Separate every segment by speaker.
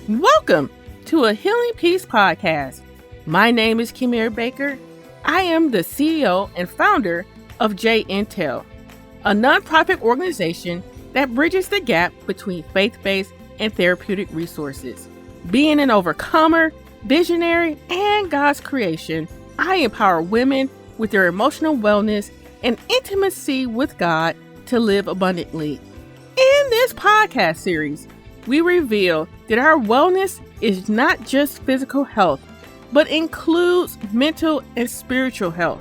Speaker 1: Welcome to a Healing Peace podcast. My name is Kimera Baker. I am the CEO and founder of J Intel, a nonprofit organization that bridges the gap between faith-based and therapeutic resources. Being an overcomer, visionary, and God's creation, I empower women with their emotional wellness and intimacy with God to live abundantly. In this podcast series, we reveal that our wellness is not just physical health, but includes mental and spiritual health.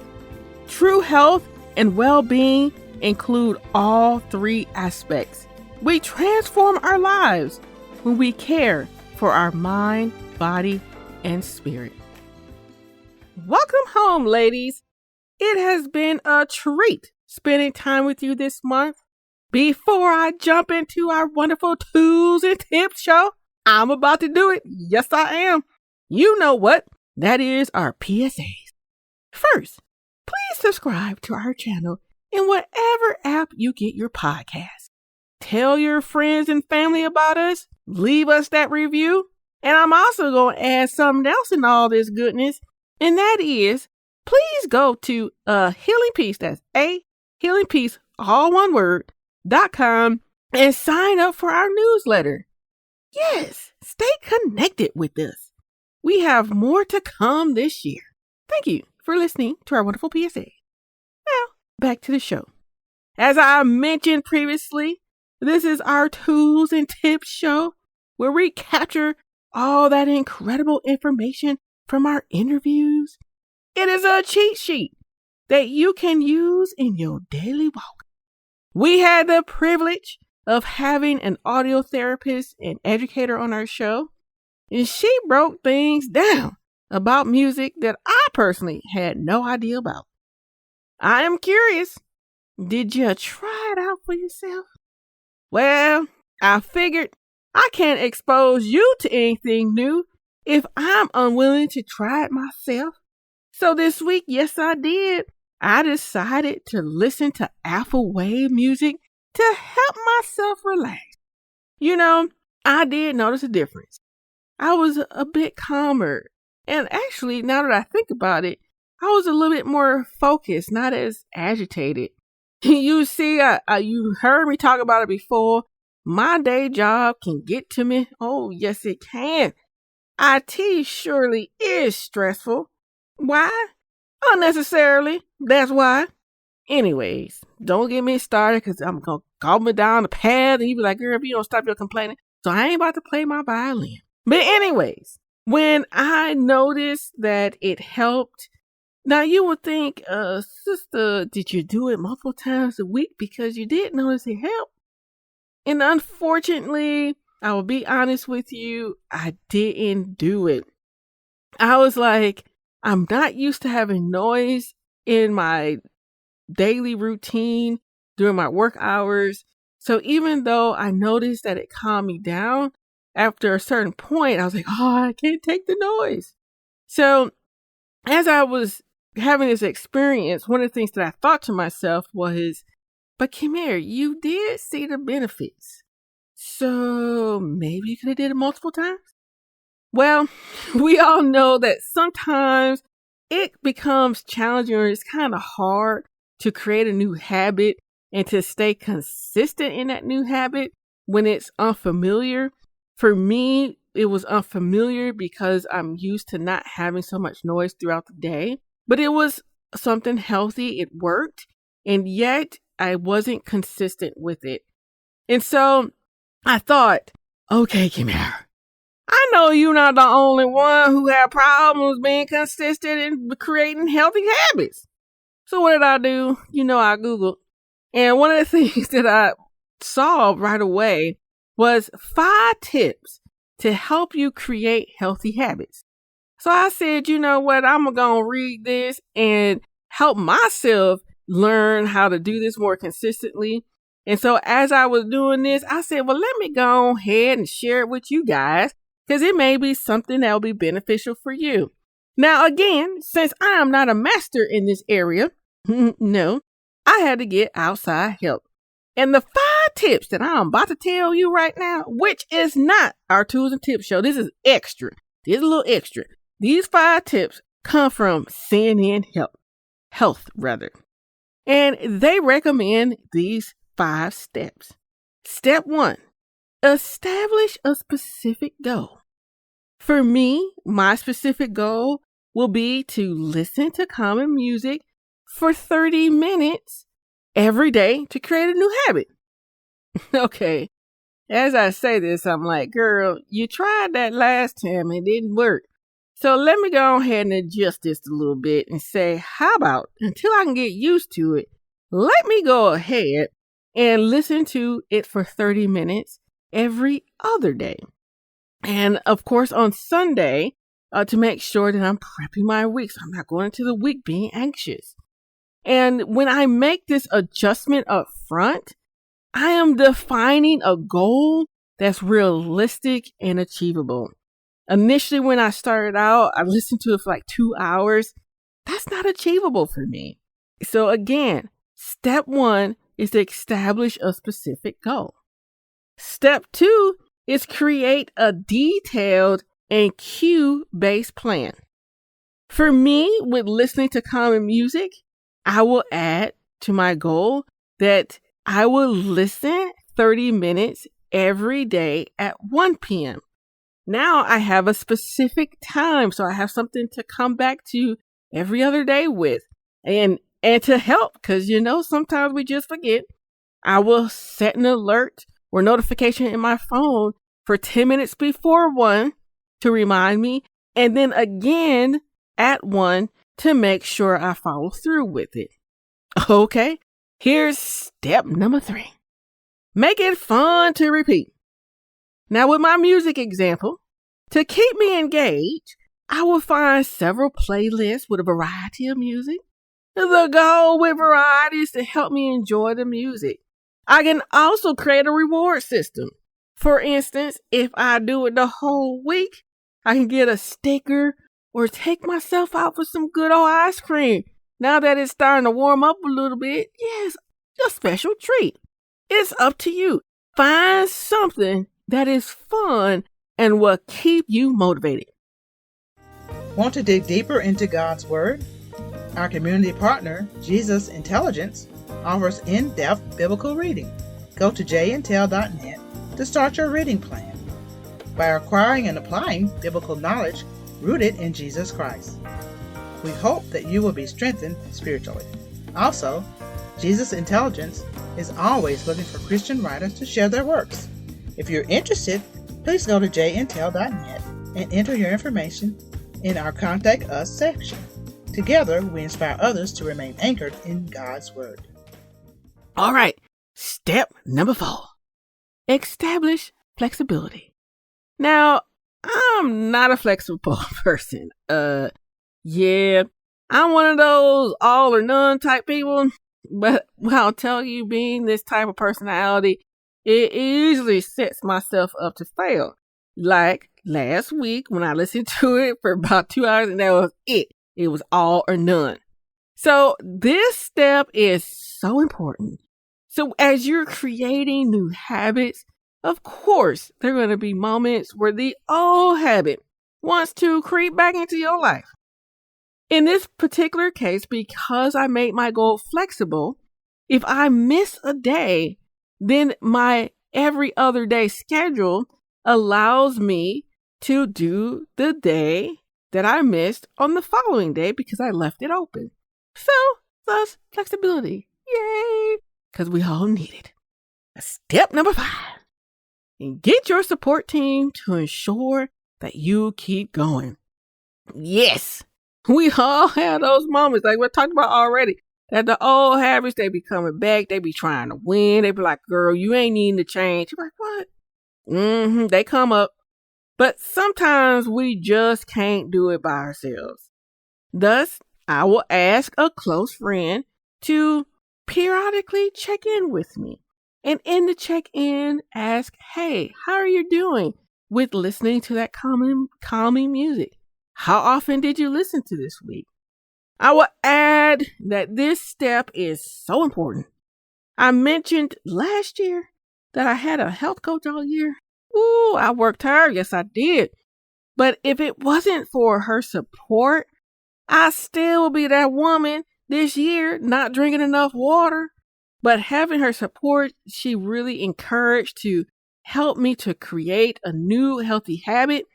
Speaker 1: True health and well-being include all three aspects. We transform our lives when we care for our mind, body, and spirit. Welcome home, ladies. It has been a treat spending time with you this month. Before I jump into our wonderful tools and tips show, I'm about to do it. Yes, I am. You know what? That is our PSAs. First, please subscribe to our channel in whatever app you get your podcast. Tell your friends and family about us. Leave us that review. And I'm also going to add something else in all this goodness. And that is, please go to Healing Peace. That's A Healing Peace, all one word. .com and sign up for our newsletter. Yes, stay connected with us. We have more to come this year. Thank you for listening to our wonderful PSA. Now, back to the show. As I mentioned previously, this is our tools and tips show where we capture all that incredible information from our interviews. It is a cheat sheet that you can use in your daily walk. We had the privilege of having an audio therapist and educator on our show, and she broke things down about music that I personally had no idea about. I am curious, did you try it out for yourself? Well, I figured I can't expose you to anything new if I'm unwilling to try it myself. So this week, yes, I did. I decided to listen to Alpha Wave music to help myself relax. You know, I did notice a difference. I was a bit calmer. And actually, now that I think about it, I was a little bit more focused, not as agitated. You see, you heard me talk about it before. My day job can get to me. Oh, yes, it can. IT surely is stressful. Why? Unnecessarily. That's why. Anyways, don't get me started because I'm going to call me down the path and you be like, girl, if you don't stop your complaining. So I ain't about to play my violin. But anyways, when I noticed that it helped, now you would think, sister, did you do it multiple times a week because you did notice it helped? And unfortunately, I will be honest with you, I didn't do it. I was like, I'm not used to having noise in my daily routine during my work hours. So even though I noticed that it calmed me down, after a certain point, I was like, oh, I can't take the noise. So as I was having this experience, one of the things that I thought to myself was, but Kimera, you did see the benefits. So maybe you could have did it multiple times? Well, we all know that sometimes it becomes challenging or it's kind of hard to create a new habit and to stay consistent in that new habit when it's unfamiliar. For me, it was unfamiliar because I'm used to not having so much noise throughout the day, but it was something healthy. It worked, and yet I wasn't consistent with it. And so I thought, okay, Kimera, I know you're not the only one who had problems being consistent and creating healthy habits. So what did I do? You know, I Googled. And one of the things that I saw right away was 5 tips to help you create healthy habits. So I said, you know what? I'm going to read this and help myself learn how to do this more consistently. And so as I was doing this, I said, well, let me go ahead and share it with you guys, because it may be something that will be beneficial for you. Now, again, since I am not a master in this area, no, I had to get outside help. And the 5 tips that I'm about to tell you right now, which is not our tools and tips show, this is extra. This is a little extra. These 5 tips come from CNN Health. And they recommend these 5 steps. Step 1, establish a specific goal. For me, my specific goal will be to listen to common music for 30 minutes every day to create a new habit. Okay, as I say this, I'm like, girl, you tried that last time, it didn't work. So let me go ahead and adjust this a little bit and say, how about, until I can get used to it, let me go ahead and listen to it for 30 minutes every other day. And of course, on Sunday, to make sure that I'm prepping my week, so I'm not going into the week being anxious. And when I make this adjustment up front, I am defining a goal that's realistic and achievable. Initially, when I started out, I listened to it for like 2 hours. That's not achievable for me. So again, step 1 is to establish a specific goal. Step 2 is create a detailed and cue-based plan. For me, with listening to common music, I will add to my goal that I will listen 30 minutes every day at 1 p.m. Now I have a specific time, so I have something to come back to every other day with. And to help, because sometimes we just forget, I will set an alert or notification in my phone for 10 minutes before 1 to remind me, and then again at 1 to make sure I follow through with it. Okay, here's step number 3. Make it fun to repeat. Now with my music example, to keep me engaged, I will find several playlists with a variety of music. The goal with variety is to help me enjoy the music. I can also create a reward system. For instance, if I do it the whole week, I can get a sticker or take myself out for some good old ice cream. Now that it's starting to warm up a little bit, yes, a special treat. It's up to you. Find something that is fun and will keep you motivated.
Speaker 2: Want to dig deeper into God's Word? Our community partner, Jesus Intelligence, offers in-depth biblical reading. Go to jintel.net to start your reading plan by acquiring and applying biblical knowledge rooted in Jesus Christ. We hope that you will be strengthened spiritually. Also, Jesus Intelligence is always looking for Christian writers to share their works. If you're interested, please go to jintel.net and enter your information in our Contact Us section. Together, we inspire others to remain anchored in God's Word.
Speaker 1: All right, step number 4. Establish flexibility. Now, I'm not a flexible person. Yeah, I'm one of those all or none type people. But I'll tell you, being this type of personality, it usually sets myself up to fail. Like last week when I listened to it for about 2 hours and that was it. It was all or none. So this step is so important. So as you're creating new habits, of course, there are going to be moments where the old habit wants to creep back into your life. In this particular case, because I made my goal flexible, if I miss a day, then my every other day schedule allows me to do the day that I missed on the following day because I left it open. So, thus, flexibility. Yay! Because we all need it. Step number 5. And get your support team to ensure that you keep going. Yes! We all have those moments, like we talked about already, that the old habits, they be coming back, they be trying to win, they be like, girl, you ain't needing to change. You're like, what? They come up. But sometimes we just can't do it by ourselves. Thus, I will ask a close friend to periodically check in with me. And in the check-in, ask, hey, how are you doing with listening to that calming music? How often did you listen to this week? I will add that this step is so important I mentioned last year that I had a health coach all year. Ooh, I worked hard. Yes, I did. But if it wasn't for her support, I still would be that woman this year not drinking enough water. But having her support, she really encouraged to help me to create a new healthy habit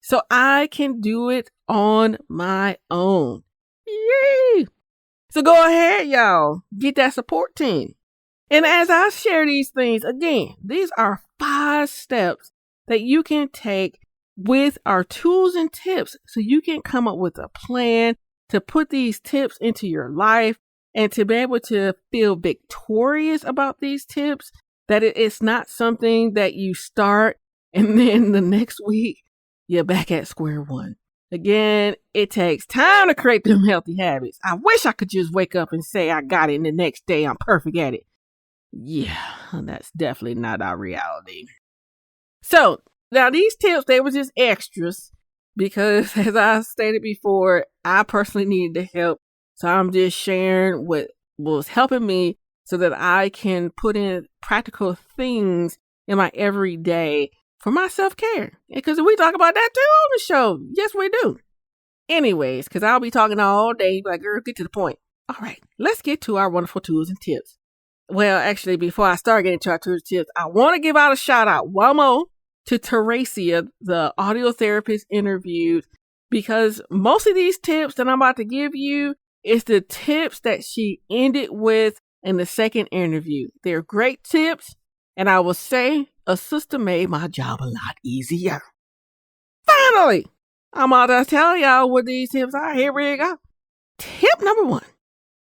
Speaker 1: so I can do it on my own. Yay! So go ahead, y'all. Get that support team. And as I share these things, again, these are 5 steps that you can take with our tools and tips so you can come up with a plan to put these tips into your life and to be able to feel victorious about these tips, that it's not something that you start and then the next week you're back at square one. Again, it takes time to create them healthy habits. I wish I could just wake up and say I got it and the next day I'm perfect at it. Yeah, that's definitely not our reality. So now these tips, they were just extras because as I stated before, I personally needed the help. So I'm just sharing what was helping me so that I can put in practical things in my everyday for my self-care. Because we talk about that too on the show. Yes, we do. Anyways, because I'll be talking all day, like, girl, get to the point. All right, let's get to our wonderful tools and tips. Well, actually, before I start getting to our tools and tips, I want to give out a shout out one more to Teresia, the audio therapist interviewed, because most of these tips that I'm about to give you is the tips that she ended with in the second interview. They're great tips, and I will say a sister made my job a lot easier. Finally, I'm about to tell y'all what these tips are. Here we go. Tip number 1.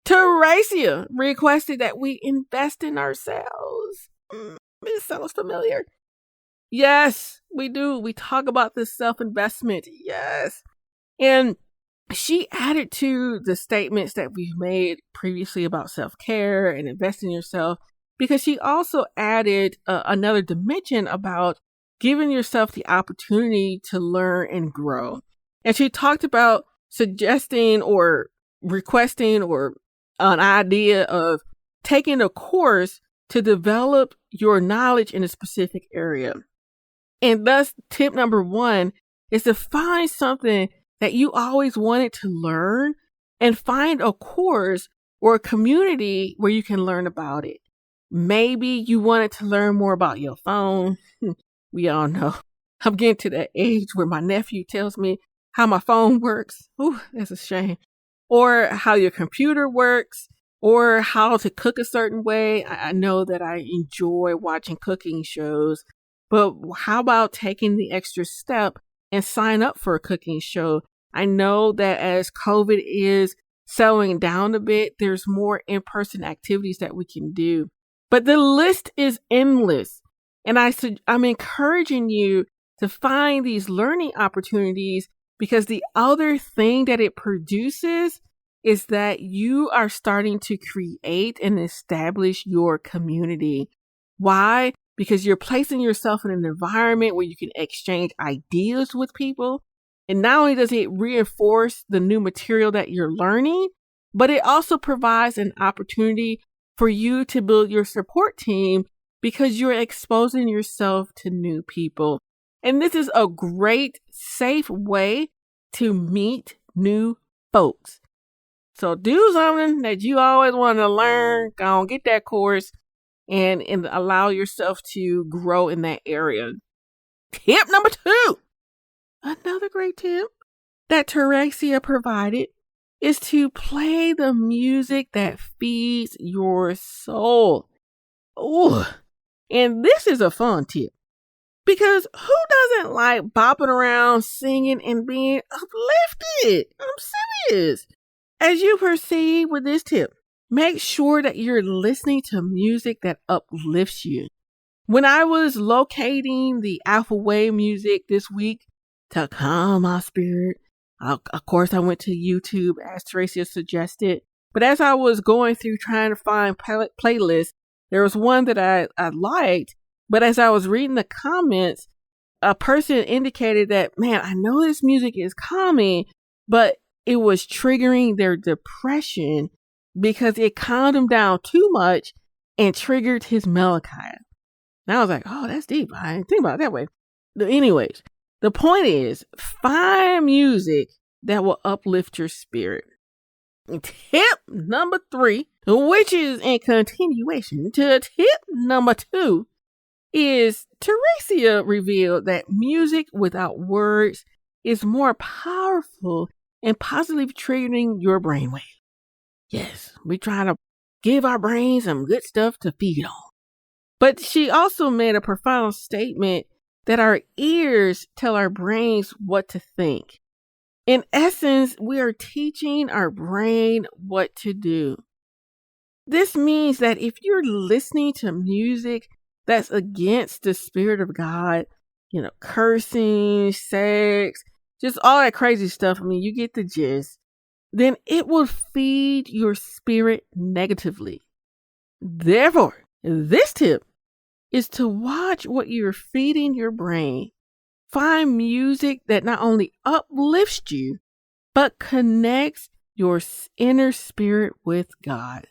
Speaker 1: Teresia requested that we invest in ourselves. It sounds familiar. Yes, we do. We talk about this self-investment. Yes. And she added to the statements that we've made previously about self-care and investing in yourself, because she also added another dimension about giving yourself the opportunity to learn and grow. And she talked about suggesting or requesting or an idea of taking a course to develop your knowledge in a specific area. And thus, tip number 1 is to find something that you always wanted to learn and find a course or a community where you can learn about it. Maybe you wanted to learn more about your phone. We all know I'm getting to that age where my nephew tells me how my phone works. Ooh, that's a shame. Or how your computer works, or how to cook a certain way. I know that I enjoy watching cooking shows, but how about taking the extra step and sign up for a cooking show? I know that as COVID is settling down a bit, there's more in-person activities that we can do. But the list is endless. And I'm encouraging you to find these learning opportunities, because the other thing that it produces is that you are starting to create and establish your community. Why? Because you're placing yourself in an environment where you can exchange ideas with people. And not only does it reinforce the new material that you're learning, but it also provides an opportunity for you to build your support team, because you're exposing yourself to new people. And this is a great, safe way to meet new folks. So do something that you always want to learn. Go and get that course and allow yourself to grow in that area. Tip number 2. Another great tip that Teresia provided is to play the music that feeds your soul. Ooh. And this is a fun tip, because who doesn't like bopping around, singing, and being uplifted? I'm serious. As you proceed with this tip, make sure that you're listening to music that uplifts you. When I was locating the Alpha Wave music this week to calm my spirit, of course, I went to YouTube as Teresia suggested. But as I was going through trying to find playlists, there was one that I liked. But as I was reading the comments, a person indicated that, man, I know this music is calming, but it was triggering their depression because it calmed them down too much and triggered his Malachi. And I was like, oh, that's deep. I didn't think about it that way. But anyways, the point is, find music that will uplift your spirit. Tip number 3, which is in continuation to tip number 2, is Teresia revealed that music without words is more powerful and positively triggering your brainwave. Yes, we're trying to give our brains some good stuff to feed on. But she also made a profound statement that our ears tell our brains what to think. In essence, we are teaching our brain what to do. This means that if you're listening to music that's against the Spirit of God, cursing, sex, just all that crazy stuff, you get the gist, then it will feed your spirit negatively. Therefore, this tip is to watch what you're feeding your brain. Find music that not only uplifts you, but connects your inner spirit with God.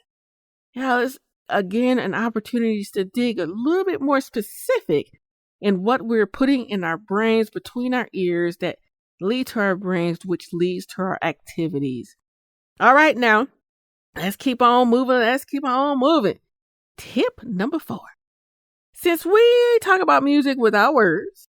Speaker 1: It's again an opportunity to dig a little bit more specific in what we're putting in our brains, between our ears, that lead to our brains, which leads to our activities. All right, now, let's keep on moving. Tip number 4. Since we talk about music without words,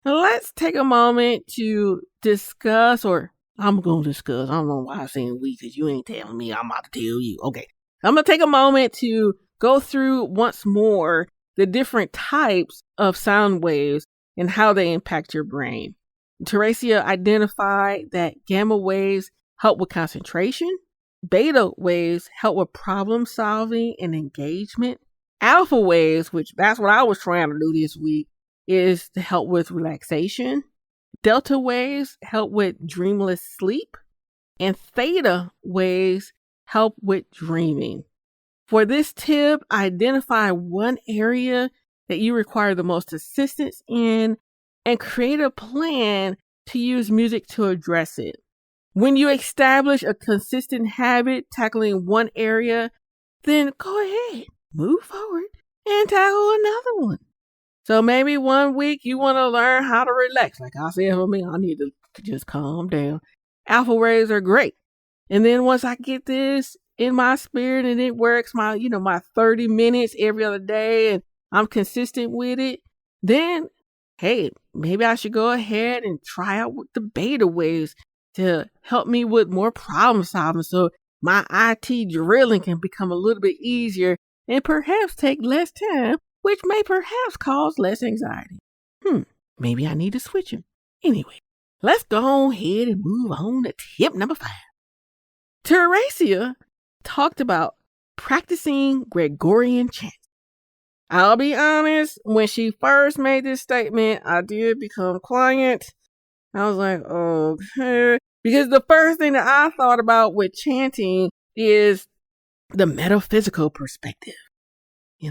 Speaker 1: let's take a moment to discuss, or I'm going to discuss. I don't know why I'm saying we, because you ain't telling me. I'm about to tell you. Okay. I'm going to take a moment to go through once more the different types of sound waves and how they impact your brain. Teresia identified that gamma waves help with concentration. Beta waves help with problem solving and engagement. Alpha waves, which that's what I was trying to do this week, is to help with relaxation. Delta waves help with dreamless sleep. And theta waves help with dreaming. For this tip, identify one area that you require the most assistance in and create a plan to use music to address it. When you establish a consistent habit tackling one area, then go ahead, move forward, and tackle another one. So maybe one week you want to learn how to relax. Like I said for me, I need to just calm down. Alpha waves are great. And then once I get this in my spirit and it works my 30 minutes every other day and I'm consistent with it, then, hey, maybe I should go ahead and try out with the beta waves to help me with more problem solving, so my IT drilling can become a little bit easier and perhaps take less time, which may perhaps cause less anxiety. Maybe I need to switch them. Anyway, let's go ahead and move on to tip number 5. Teresia talked about practicing Gregorian chants. I'll be honest, when she first made this statement, I did become quiet. I was like, okay. Because the first thing that I thought about with chanting is the metaphysical perspective. I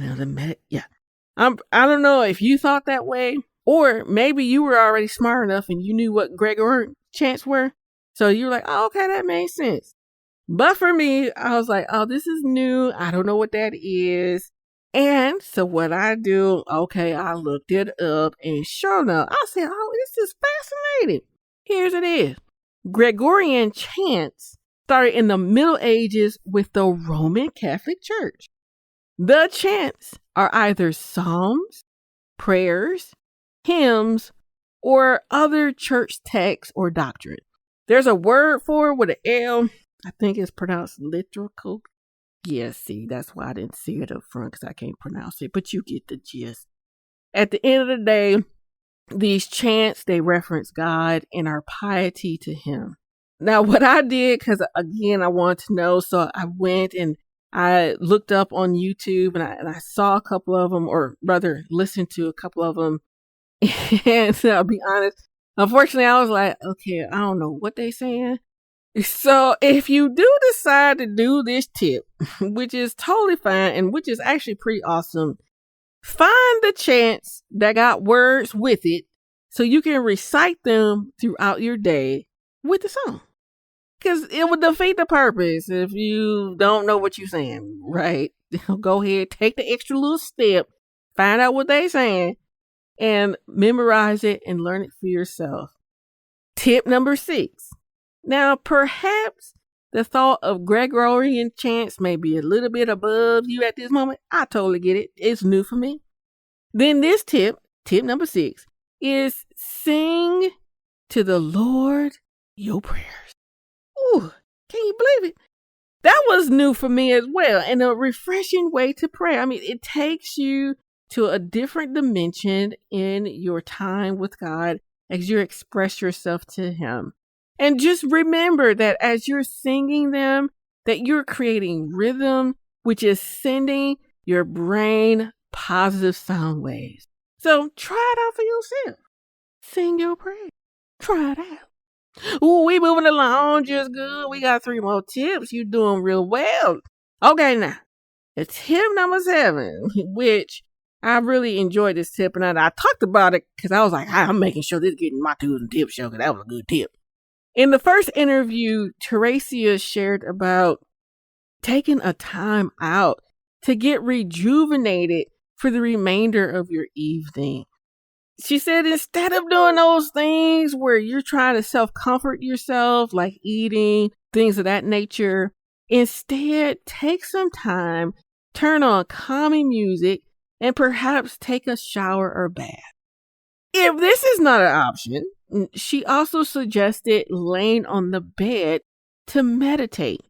Speaker 1: don't know if you thought that way, or maybe you were already smart enough and you knew what Gregorian chants were. So you were like, oh, okay, that makes sense. But for me, I was like, oh, this is new. I don't know what that is. And so what I do, okay, I looked it up, and sure enough, I said, oh, this is fascinating. Here's it is. Gregorian chants started in the Middle Ages with the Roman Catholic Church. The chants are either psalms, prayers, hymns, or other church texts or doctrine. There's a word for it with an L. I think it's pronounced liturgical. Yes, see, that's why I didn't see it up front, because I can't pronounce it, but you get the gist. At the end of the day, these chants, they reference God and our piety to Him. Now, what I did, because again, I wanted to know, so I went and I looked up on YouTube and I saw a couple of them, or rather listened to a couple of them. And so I'll be honest, unfortunately, I was like, okay, I don't know what they saying. So if you do decide to do this tip, which is totally fine and which is actually pretty awesome, find the chants that got words with it so you can recite them throughout your day with the song. Because it would defeat the purpose if you don't know what you're saying, right? Go ahead, take the extra little step, find out what they're saying, and memorize it and learn it for yourself. Tip number 6. Now, perhaps the thought of Gregorian chants may be a little bit above you at this moment. I totally get it. It's new for me. Then this tip number 6, is sing to the Lord your prayers. Ooh, can you believe it? That was new for me as well, and a refreshing way to pray. I mean, it takes you to a different dimension in your time with God as you express yourself to Him. And just remember that as you're singing them, that you're creating rhythm, which is sending your brain positive sound waves. So try it out for yourself. Sing your praise. Try it out. Ooh, we moving along just good. We got 3 more tips. You're doing real well. Okay, now, the tip number 7, which I really enjoyed this tip, and I talked about it because I was like, I'm making sure this is getting my tools and tips show because that was a good tip. In the first interview, Teresia shared about taking a time out to get rejuvenated for the remainder of your evening. She said instead of doing those things where you're trying to self-comfort yourself, like eating, things of that nature, instead take some time, turn on calming music, and perhaps take a shower or bath. If this is not an option, she also suggested laying on the bed to meditate.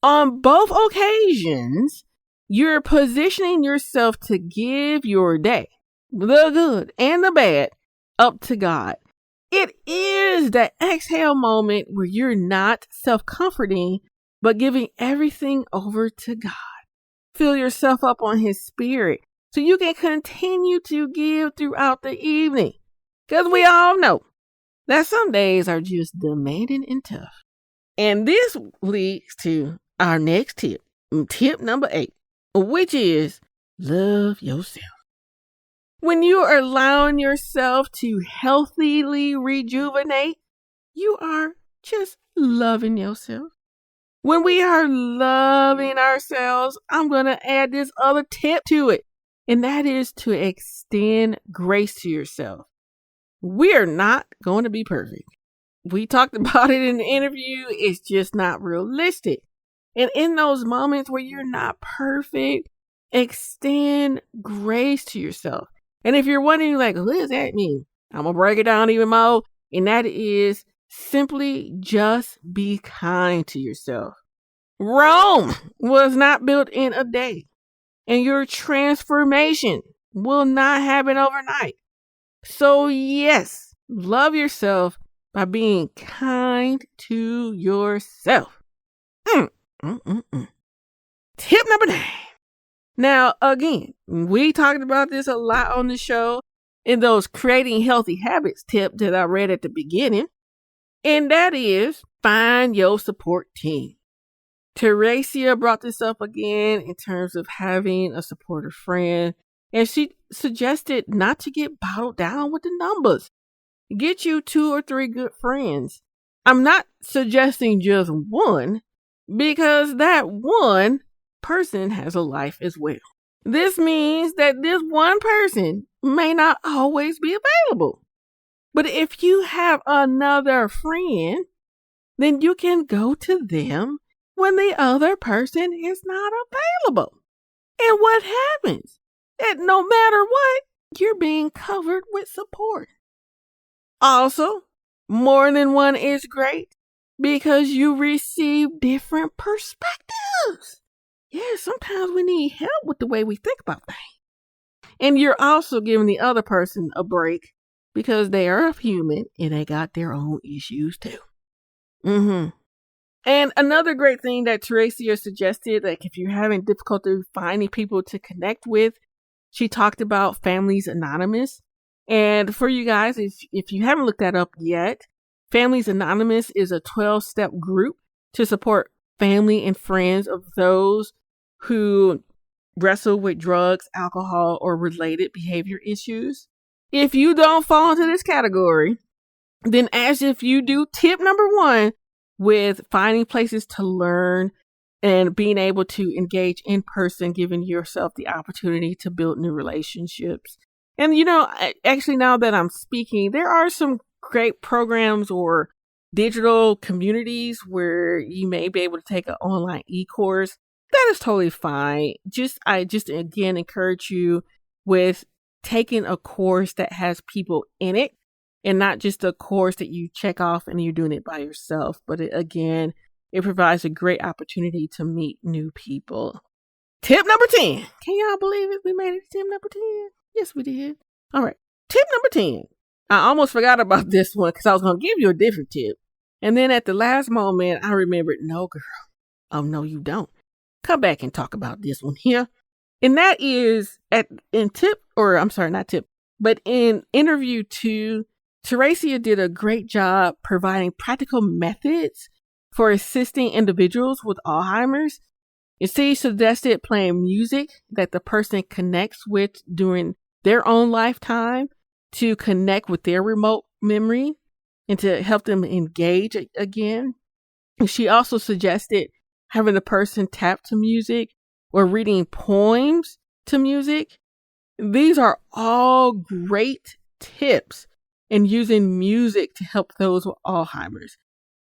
Speaker 1: On both occasions, you're positioning yourself to give your day, the good and the bad, up to God. It is the exhale moment where you're not self-comforting, but giving everything over to God. Fill yourself up on His Spirit so you can continue to give throughout the evening. Because we all know that some days are just demanding and tough. And this leads to our next tip, tip number 8, which is love yourself. When you are allowing yourself to healthily rejuvenate, you are just loving yourself. When we are loving ourselves, I'm going to add this other tip to it, and that is to extend grace to yourself. We are not going to be perfect. We talked about it in the interview. It's just not realistic. And in those moments where you're not perfect, extend grace to yourself. And if you're wondering, like, what does that mean? I'm going to break it down even more. And that is simply just be kind to yourself. Rome was not built in a day. And your transformation will not happen overnight. So yes, love yourself by being kind to yourself. Tip number 9. Now, again, we talked about this a lot on the show in those creating healthy habits tip that I read at the beginning. And that is find your support team. Teresia brought this up again in terms of having a supportive friend. And she suggested not to get bottled down with the numbers. Get you 2 or 3 good friends. I'm not suggesting just one, because that one person has a life as well. This means that this one person may not always be available. But if you have another friend, then you can go to them when the other person is not available. And what happens? That no matter what, you're being covered with support. Also, more than one is great because you receive different perspectives. Yeah, sometimes we need help with the way we think about things. And you're also giving the other person a break because they are human and they got their own issues too. And another great thing that Teresia suggested, like if you're having difficulty finding people to connect with, she talked about Families Anonymous. And for you guys, if you haven't looked that up yet, Families Anonymous is a 12-step group to support family and friends of those who wrestle with drugs, alcohol, or related behavior issues. If you don't fall into this category, then as if you do tip number 1, with finding places to learn and being able to engage in person, giving yourself the opportunity to build new relationships. And, actually, now that I'm speaking, there are some great programs or digital communities where you may be able to take an online e-course. That is totally fine. I just again encourage you with taking a course that has people in it and not just a course that you check off and you're doing it by yourself. But it provides a great opportunity to meet new people. Tip number 10. Can y'all believe it? We made it to tip number 10. Yes, we did. All right. Tip number 10. I almost forgot about this one because I was going to give you a different tip. And then at the last moment, I remembered, no, girl. Oh, no, you don't. Come back and talk about this one here. And that is in interview 2, Teresia did a great job providing practical methods for assisting individuals with Alzheimer's. She suggested playing music that the person connects with during their own lifetime to connect with their remote memory and to help them engage again. And she also suggested having the person tap to music or reading poems to music. These are all great tips in using music to help those with Alzheimer's.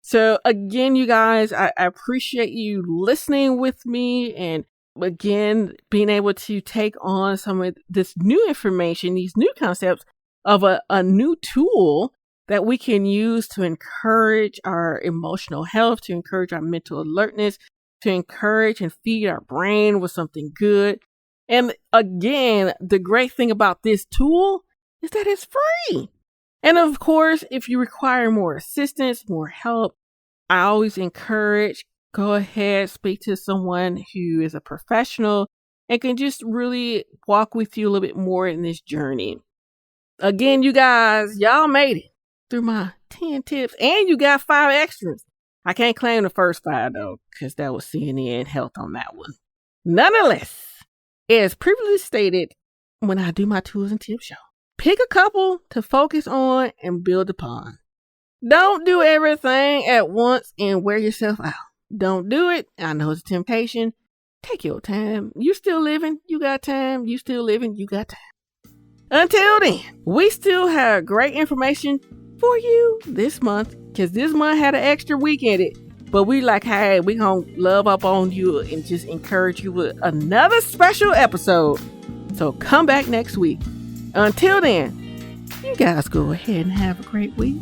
Speaker 1: So again, you guys, I appreciate you listening with me and again, being able to take on some of this new information, these new concepts of a new tool that we can use to encourage our emotional health, to encourage our mental alertness, to encourage and feed our brain with something good. And again, the great thing about this tool is that it's free. And of course, if you require more assistance, more help, I always encourage, go ahead, speak to someone who is a professional and can just really walk with you a little bit more in this journey. Again, you guys, y'all made it through my 10 tips and you got 5 extras. I can't claim the first 5 though, because that was CNN Health on that one. Nonetheless, as previously stated, when I do my tools and tips show, pick a couple to focus on and build upon. Don't do everything at once and wear yourself out. Don't do it. I know it's a temptation. Take your time. You still living. You got time. You still living. You got time. Until then, we still have great information for you this month because this month had an extra week in it. But we like, hey, we gonna love up on you and just encourage you with another special episode. So come back next week. Until then, you guys go ahead and have a great week.